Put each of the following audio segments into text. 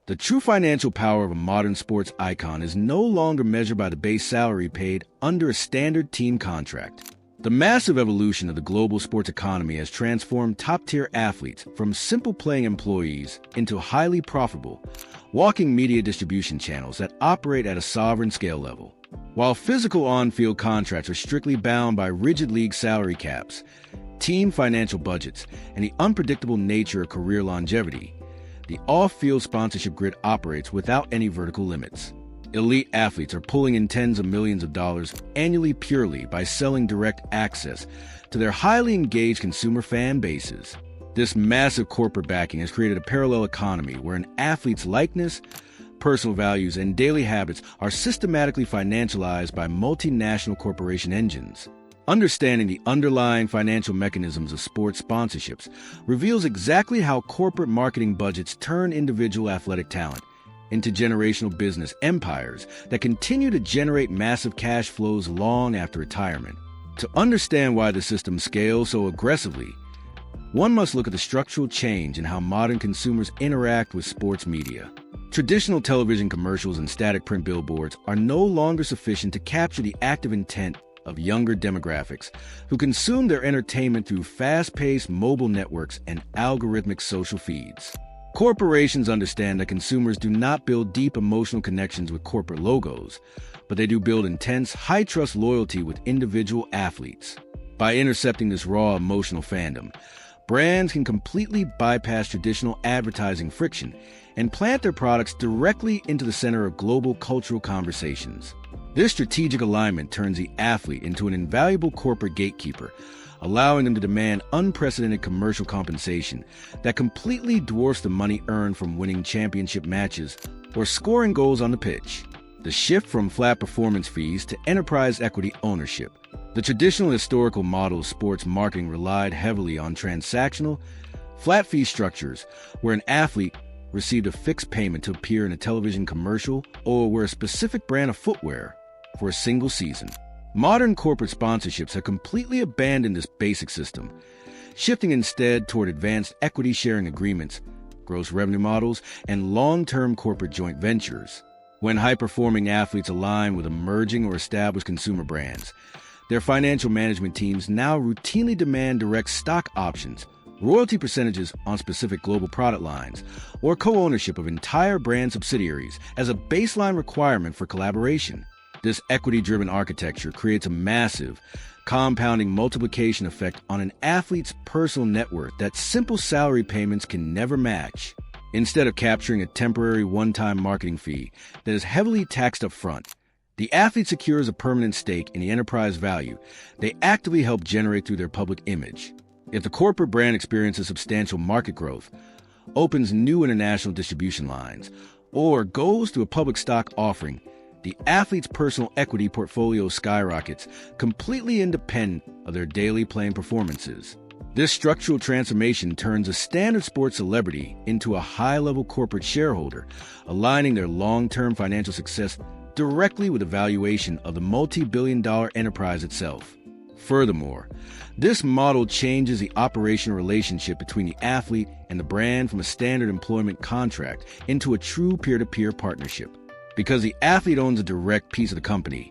The true financial power of a modern sports icon is no longer measured by the base salary paid under a standard team contract. The massive evolution of the global sports economy has transformed top-tier athletes from simple playing employees into highly profitable, walking media distribution channels that operate at a sovereign scale level. While physical on-field contracts are strictly bound by rigid league salary caps, team financial budgets, and the unpredictable nature of career longevity, the off-field sponsorship grid operates without any vertical limits. Elite athletes are pulling in tens of millions of dollars annually purely by selling direct access to their highly engaged consumer fan bases. This massive corporate backing has created a parallel economy where an athlete's likeness, personal values, and daily habits are systematically financialized by multinational corporation engines. Understanding the underlying financial mechanisms of sports sponsorships reveals exactly how corporate marketing budgets turn individual athletic talent into generational business empires that continue to generate massive cash flows long after retirement. To understand why the system scales so aggressively, one must look at the structural change in how modern consumers interact with sports media. Traditional television commercials and static print billboards are no longer sufficient to capture the active intent of younger demographics who consume their entertainment through fast-paced mobile networks and algorithmic social feeds. Corporations understand that consumers do not build deep emotional connections with corporate logos, but they do build intense, high-trust loyalty with individual athletes. By intercepting this raw emotional fandom, brands can completely bypass traditional advertising friction and plant their products directly into the center of global cultural conversations. This strategic alignment turns the athlete into an invaluable corporate gatekeeper, allowing them to demand unprecedented commercial compensation that completely dwarfs the money earned from winning championship matches or scoring goals on the pitch. The shift from flat performance fees to enterprise equity ownership. The traditional historical model of sports marketing relied heavily on transactional, flat fee structures where an athlete received a fixed payment to appear in a television commercial or wear a specific brand of footwear for a single season. Modern corporate sponsorships have completely abandoned this basic system, shifting instead toward advanced equity sharing agreements, gross revenue models, and long-term corporate joint ventures. When high-performing athletes align with emerging or established consumer brands, their financial management teams now routinely demand direct stock options, royalty percentages on specific global product lines, or co-ownership of entire brand subsidiaries as a baseline requirement for collaboration. This equity-driven architecture creates a massive, compounding multiplication effect on an athlete's personal net worth that simple salary payments can never match. Instead of capturing a temporary one-time marketing fee that is heavily taxed up front, the athlete secures a permanent stake in the enterprise value they actively help generate through their public image. If the corporate brand experiences substantial market growth, opens new international distribution lines, or goes through a public stock offering, the athlete's personal equity portfolio skyrockets, completely independent of their daily playing performances. This structural transformation turns a standard sports celebrity into a high-level corporate shareholder, aligning their long-term financial success directly with the valuation of the multi-billion-dollar enterprise itself. Furthermore, this model changes the operational relationship between the athlete and the brand from a standard employment contract into a true peer-to-peer partnership. Because the athlete owns a direct piece of the company,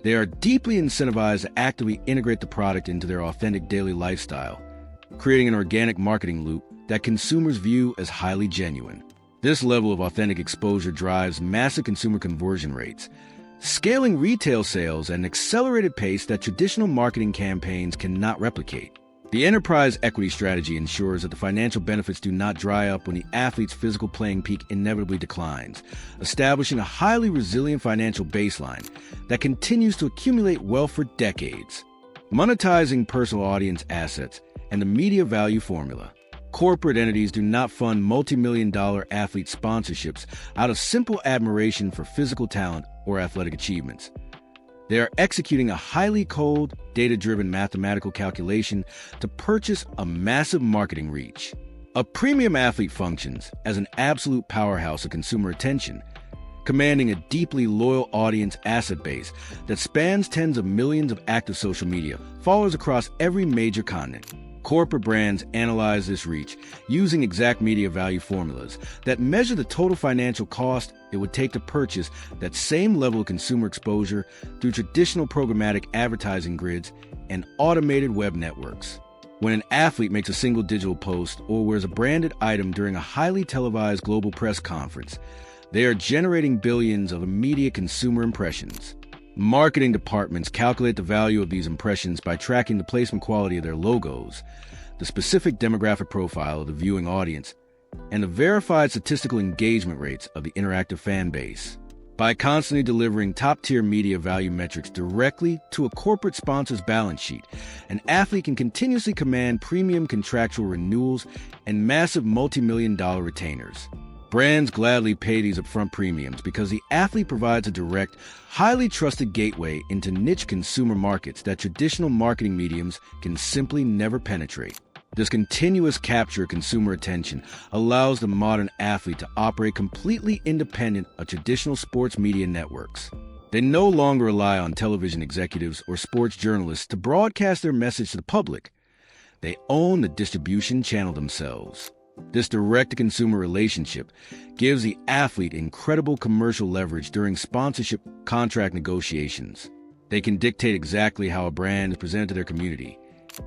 they are deeply incentivized to actively integrate the product into their authentic daily lifestyle, creating an organic marketing loop that consumers view as highly genuine. This level of authentic exposure drives massive consumer conversion rates, scaling retail sales at an accelerated pace that traditional marketing campaigns cannot replicate. The enterprise equity strategy ensures that the financial benefits do not dry up when the athlete's physical playing peak inevitably declines, establishing a highly resilient financial baseline that continues to accumulate wealth for decades. Monetizing personal audience assets and the media value formula. Corporate entities do not fund multi-million-dollar athlete sponsorships out of simple admiration for physical talent or athletic achievements. They are executing a highly cold, data-driven mathematical calculation to purchase a massive marketing reach. A premium athlete functions as an absolute powerhouse of consumer attention, commanding a deeply loyal audience asset base that spans tens of millions of active social media followers across every major continent. Corporate brands analyze this reach using exact media value formulas that measure the total financial cost it would take to purchase that same level of consumer exposure through traditional programmatic advertising grids and automated web networks. When an athlete makes a single digital post or wears a branded item during a highly televised global press conference, they are generating billions of immediate consumer impressions. Marketing departments calculate the value of these impressions by tracking the placement quality of their logos, the specific demographic profile of the viewing audience, and the verified statistical engagement rates of the interactive fan base. By constantly delivering top-tier media value metrics directly to a corporate sponsor's balance sheet, an athlete can continuously command premium contractual renewals and massive multi-million-dollar retainers. Brands gladly pay these upfront premiums because the athlete provides a direct, highly trusted gateway into niche consumer markets that traditional marketing mediums can simply never penetrate. This continuous capture of consumer attention allows the modern athlete to operate completely independent of traditional sports media networks. They no longer rely on television executives or sports journalists to broadcast their message to the public. They own the distribution channel themselves. This direct-to-consumer relationship gives the athlete incredible commercial leverage during sponsorship contract negotiations. They can dictate exactly how a brand is presented to their community,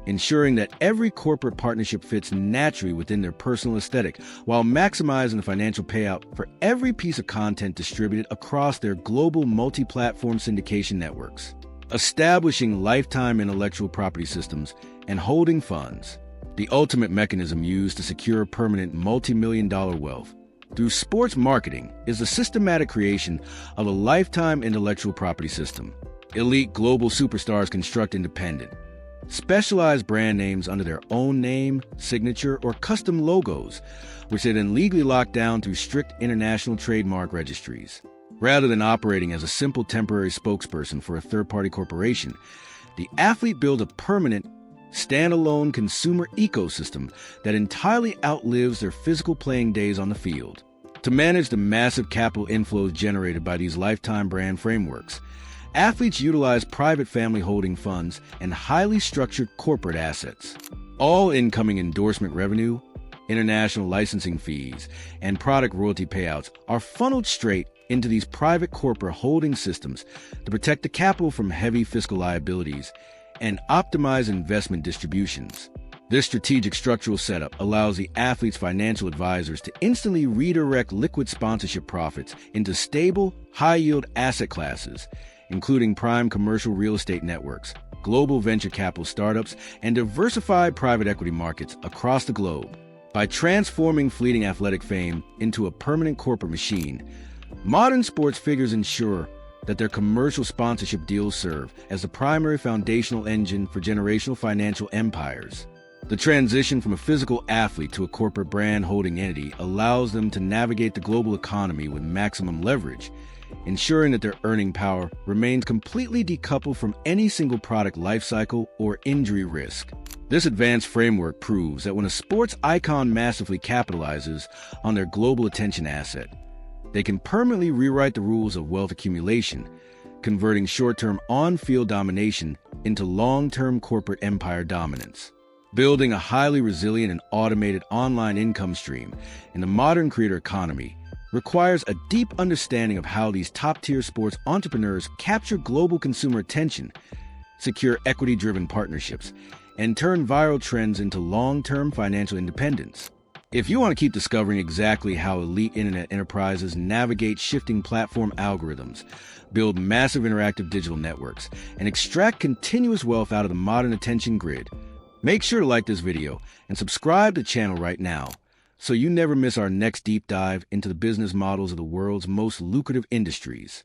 ensuring that every corporate partnership fits naturally within their personal aesthetic while maximizing the financial payout for every piece of content distributed across their global multi-platform syndication networks. Establishing lifetime intellectual property systems and holding funds, the ultimate mechanism used to secure permanent multi-million-dollar wealth through sports marketing, is the systematic creation of a lifetime intellectual property system. Elite global superstars construct independent, specialized brand names under their own name, signature, or custom logos, which they then legally lock down through strict international trademark registries. Rather than operating as a simple temporary spokesperson for a third-party corporation, the athlete builds a permanent, standalone consumer ecosystem that entirely outlives their physical playing days on the field. To manage the massive capital inflows generated by these lifetime brand frameworks, athletes utilize private family holding funds and highly structured corporate assets. All incoming endorsement revenue, international licensing fees, and product royalty payouts are funneled straight into these private corporate holding systems to protect the capital from heavy fiscal liabilities and optimize investment distributions. This strategic structural setup allows the athlete's financial advisors to instantly redirect liquid sponsorship profits into stable, high-yield asset classes, including prime commercial real estate networks, global venture capital startups, and diversified private equity markets across the globe. By transforming fleeting athletic fame into a permanent corporate machine, modern sports figures ensure that their commercial sponsorship deals serve as the primary foundational engine for generational financial empires. The transition from a physical athlete to a corporate brand holding entity allows them to navigate the global economy with maximum leverage, ensuring that their earning power remains completely decoupled from any single product lifecycle or injury risk. This advanced framework proves that when a sports icon massively capitalizes on their global attention asset, they can permanently rewrite the rules of wealth accumulation, converting short-term on-field domination into long-term corporate empire dominance. Building a highly resilient and automated online income stream in the modern creator economy requires a deep understanding of how these top-tier sports entrepreneurs capture global consumer attention, secure equity-driven partnerships, and turn viral trends into long-term financial independence. If you want to keep discovering exactly how elite internet enterprises navigate shifting platform algorithms, build massive interactive digital networks, and extract continuous wealth out of the modern attention grid, make sure to like this video and subscribe to the channel right now so you never miss our next deep dive into the business models of the world's most lucrative industries.